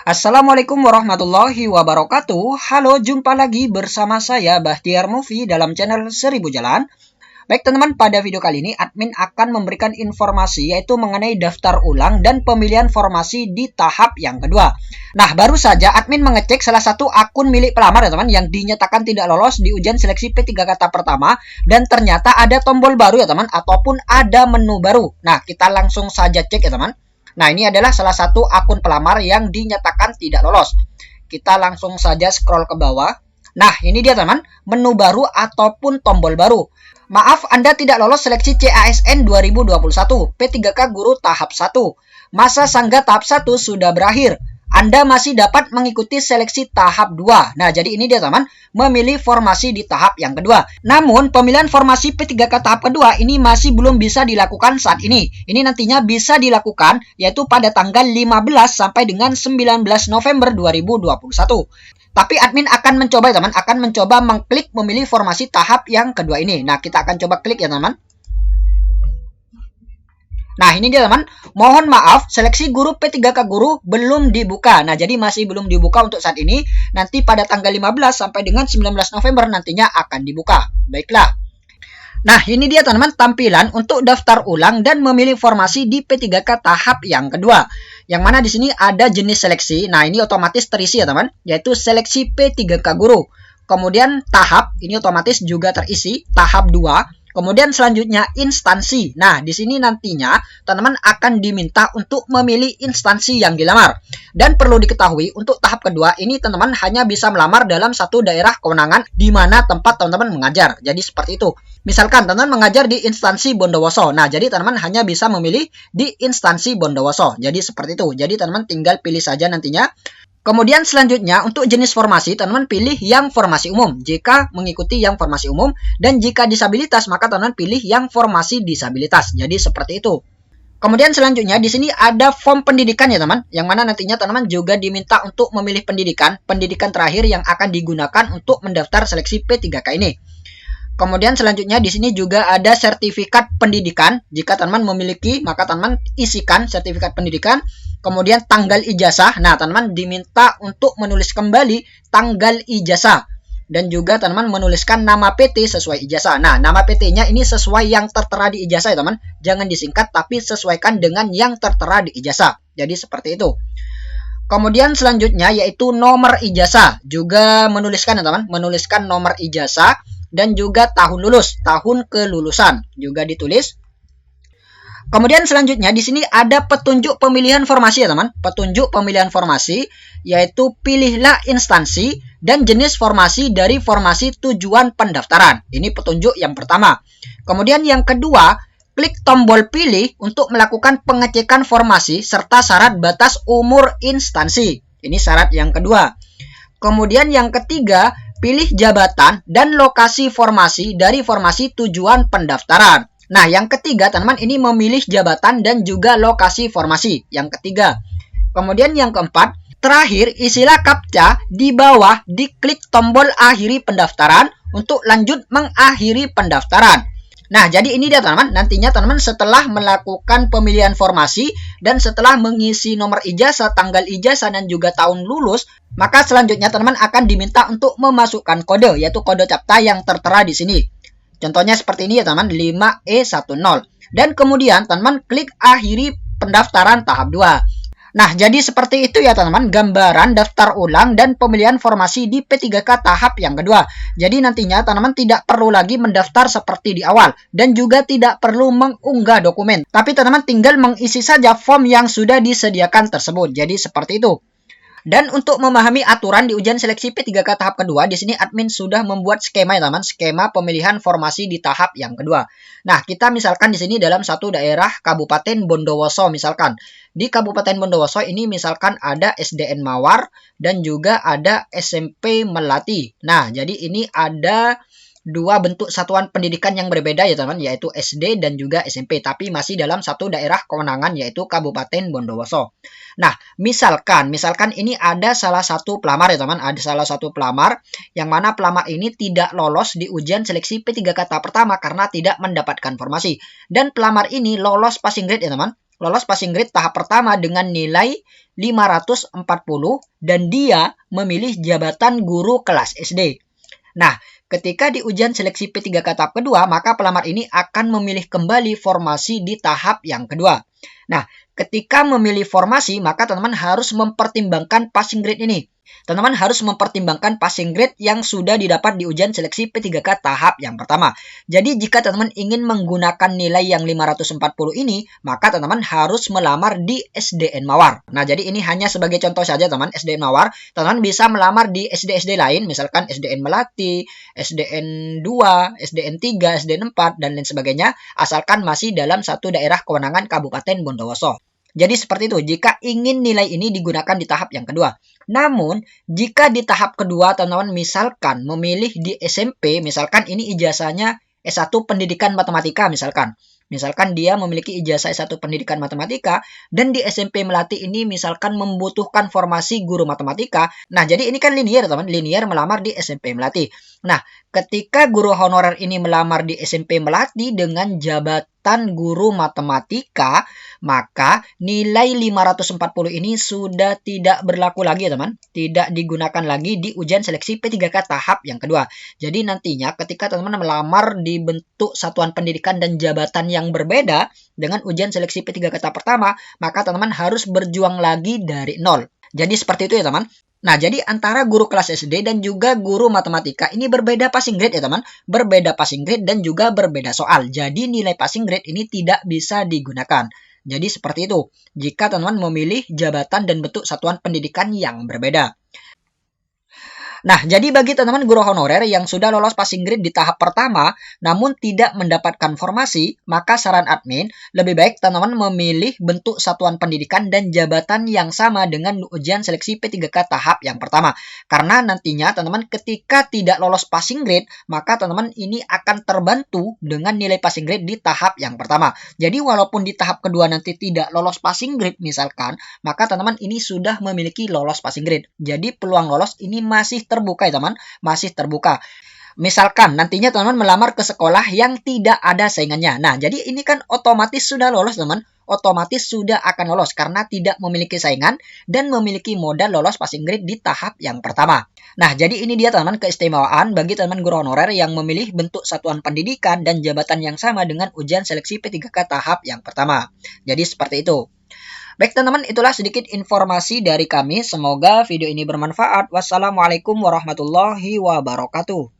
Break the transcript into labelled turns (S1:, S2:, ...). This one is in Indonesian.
S1: Assalamualaikum warahmatullahi wabarakatuh. Halo, jumpa lagi bersama saya Bahtiar Movie dalam channel 1000 Jalan. Baik teman-teman, pada video kali ini admin akan memberikan informasi yaitu mengenai daftar ulang dan pemilihan formasi di tahap yang kedua. Nah, baru saja admin mengecek salah satu akun milik pelamar ya teman yang dinyatakan tidak lolos di ujian seleksi P3 kata pertama dan ternyata ada tombol baru ya teman ataupun ada menu baru. Nah, kita langsung saja cek ya teman. Nah, ini adalah salah satu akun pelamar yang dinyatakan tidak lolos. Kita langsung saja scroll ke bawah. Nah, ini dia teman, menu baru ataupun tombol baru. Maaf, Anda tidak lolos seleksi CASN 2021 P3K Guru tahap 1. Masa sanggah tahap 1 sudah berakhir. Anda masih dapat mengikuti seleksi tahap 2. Nah, jadi ini dia teman, memilih formasi di tahap yang kedua. Namun, pemilihan formasi P3K tahap kedua ini masih belum bisa dilakukan saat ini. Ini nantinya bisa dilakukan yaitu pada tanggal 15 sampai dengan 19 November 2021. Tapi admin akan mencoba ya teman, akan mencoba mengklik memilih formasi tahap yang kedua ini. Nah, kita akan coba klik ya teman. Nah, ini dia teman, mohon maaf seleksi guru P3K Guru belum dibuka. Nah, jadi masih belum dibuka untuk saat ini. Nanti pada tanggal 15 sampai dengan 19 November nantinya akan dibuka. Baiklah. Nah, ini dia teman-teman tampilan untuk daftar ulang dan memilih formasi di P3K tahap yang kedua. Yang mana di sini ada jenis seleksi. Nah, ini otomatis terisi ya teman, yaitu seleksi P3K Guru. Kemudian tahap ini otomatis juga terisi, tahap 2. Kemudian selanjutnya instansi. Nah, di sini nantinya teman-teman akan diminta untuk memilih instansi yang dilamar. Dan perlu diketahui untuk tahap kedua ini teman-teman hanya bisa melamar dalam satu daerah kewenangan di mana tempat teman-teman mengajar. Jadi seperti itu. Misalkan teman-teman mengajar di instansi Bondowoso. Nah, jadi teman-teman hanya bisa memilih di instansi Bondowoso. Jadi seperti itu. Jadi teman-teman tinggal pilih saja nantinya. Kemudian selanjutnya untuk jenis formasi, teman-teman pilih yang formasi umum jika mengikuti yang formasi umum, dan jika disabilitas maka teman-teman pilih yang formasi disabilitas. Jadi seperti itu. Kemudian selanjutnya di sini ada form pendidikan ya teman, yang mana nantinya teman-teman juga diminta untuk memilih pendidikan terakhir yang akan digunakan untuk mendaftar seleksi P3K ini. Kemudian selanjutnya di sini juga ada sertifikat pendidikan. Jika teman-teman memiliki, maka teman-teman isikan sertifikat pendidikan. Kemudian tanggal ijazah. Nah, teman-teman diminta untuk menulis kembali tanggal ijazah. Dan juga teman-teman menuliskan nama PT sesuai ijazah. Nah, nama PT-nya ini sesuai yang tertera di ijazah ya teman. Jangan disingkat, tapi sesuaikan dengan yang tertera di ijazah. Jadi seperti itu. Kemudian selanjutnya yaitu nomor ijazah. Juga menuliskan ya teman, menuliskan nomor ijazah. Dan juga tahun lulus, tahun kelulusan juga ditulis. Kemudian selanjutnya di sini ada petunjuk pemilihan formasi ya teman. Petunjuk pemilihan formasi yaitu pilihlah instansi dan jenis formasi dari formasi tujuan pendaftaran. Ini petunjuk yang pertama. Kemudian yang kedua, klik tombol pilih untuk melakukan pengecekan formasi serta syarat batas umur instansi. Ini syarat yang kedua. Kemudian yang ketiga, pilih jabatan dan lokasi formasi dari formasi tujuan pendaftaran. Nah, yang ketiga, teman-teman, ini memilih jabatan dan juga lokasi formasi. Yang ketiga. Kemudian yang keempat, terakhir, isilah CAPTCHA di bawah, diklik tombol akhiri pendaftaran untuk lanjut mengakhiri pendaftaran. Nah, jadi ini dia teman-teman, nantinya teman-teman setelah melakukan pemilihan formasi dan setelah mengisi nomor ijazah, tanggal ijazah, dan juga tahun lulus, maka selanjutnya teman-teman akan diminta untuk memasukkan kode, yaitu kode CAPTCHA yang tertera di sini. Contohnya seperti ini ya teman-teman, 5E10. Dan kemudian teman-teman klik akhiri pendaftaran tahap 2. Nah, jadi seperti itu ya teman-teman, gambaran daftar ulang dan pemilihan formasi di P3K tahap yang kedua. Jadi nantinya teman-teman tidak perlu lagi mendaftar seperti di awal dan juga tidak perlu mengunggah dokumen. Tapi teman-teman tinggal mengisi saja form yang sudah disediakan tersebut. Jadi seperti itu. Dan untuk memahami aturan di ujian seleksi P3K tahap kedua, di sini admin sudah membuat skema ya teman, skema pemilihan formasi di tahap yang kedua. Nah, kita misalkan di sini dalam satu daerah Kabupaten Bondowoso misalkan. Di Kabupaten Bondowoso ini misalkan ada SDN Mawar dan juga ada SMP Melati. Nah, jadi ini ada dua bentuk satuan pendidikan yang berbeda ya teman, yaitu SD dan juga SMP, tapi masih dalam satu daerah kewenangan yaitu Kabupaten Bondowoso. Nah, misalkan ini ada salah satu pelamar ya teman, ada salah satu pelamar yang mana pelamar ini tidak lolos di ujian seleksi P3K tahap pertama karena tidak mendapatkan formasi. Dan pelamar ini lolos passing grade ya teman, lolos passing grade tahap pertama dengan nilai 540 dan dia memilih jabatan guru kelas SD. Nah, ketika di ujian seleksi P3K tahap kedua, maka pelamar ini akan memilih kembali formasi di tahap yang kedua. Nah, ketika memilih formasi, maka teman-teman harus mempertimbangkan passing grade ini. Teman-teman harus mempertimbangkan passing grade yang sudah didapat di ujian seleksi P3K tahap yang pertama. Jadi jika teman-teman ingin menggunakan nilai yang 540 ini, maka teman-teman harus melamar di SDN Mawar. Nah, jadi ini hanya sebagai contoh saja teman, SDN Mawar. Teman-teman bisa melamar di SD-SD lain, misalkan SDN Melati, SDN 2, SDN 3, SDN 4, dan lain sebagainya, asalkan masih dalam satu daerah kewenangan Kabupaten Bondowoso. Jadi seperti itu, jika ingin nilai ini digunakan di tahap yang kedua. Namun, jika di tahap kedua teman-teman misalkan memilih di SMP, misalkan ini ijazahnya S1 Pendidikan Matematika misalkan. Misalkan dia memiliki ijazah S1 Pendidikan Matematika dan di SMP Melati ini misalkan membutuhkan formasi guru matematika. Nah, jadi ini kan linear teman, linear melamar di SMP Melati. Nah, ketika guru honorer ini melamar di SMP Melati dengan jabatan guru matematika, maka nilai 540 ini sudah tidak berlaku lagi ya teman. Tidak digunakan lagi di ujian seleksi P3K tahap yang kedua. Jadi nantinya ketika teman-teman melamar di bentuk satuan pendidikan dan jabatan yang berbeda dengan ujian seleksi P3K tahap pertama, maka teman-teman harus berjuang lagi dari nol. Jadi seperti itu ya teman. Nah, jadi antara guru kelas SD dan juga guru matematika ini berbeda passing grade ya teman. Berbeda passing grade dan juga berbeda soal. Jadi nilai passing grade ini tidak bisa digunakan. Jadi seperti itu, jika teman-teman memilih jabatan dan bentuk satuan pendidikan yang berbeda. Nah, jadi bagi teman-teman guru honorer yang sudah lolos passing grade di tahap pertama, namun tidak mendapatkan formasi, maka saran admin, lebih baik teman-teman memilih bentuk satuan pendidikan dan jabatan yang sama dengan ujian seleksi P3K tahap yang pertama. Karena nantinya teman-teman ketika tidak lolos passing grade, maka teman-teman ini akan terbantu dengan nilai passing grade di tahap yang pertama. Jadi walaupun di tahap kedua nanti tidak lolos passing grade misalkan, maka teman-teman ini sudah memiliki lolos passing grade. Jadi peluang lolos ini masih terbuka ya teman, masih terbuka. Misalkan nantinya teman-teman melamar ke sekolah yang tidak ada saingannya. Nah, jadi ini kan otomatis sudah lolos teman, otomatis sudah akan lolos karena tidak memiliki saingan dan memiliki modal lolos passing grade di tahap yang pertama. Nah, jadi ini dia teman-teman keistimewaan bagi teman guru honorer yang memilih bentuk satuan pendidikan dan jabatan yang sama dengan ujian seleksi P3K tahap yang pertama. Jadi seperti itu. Baik teman-teman, itulah sedikit informasi dari kami. Semoga video ini bermanfaat. Wassalamualaikum warahmatullahi wabarakatuh.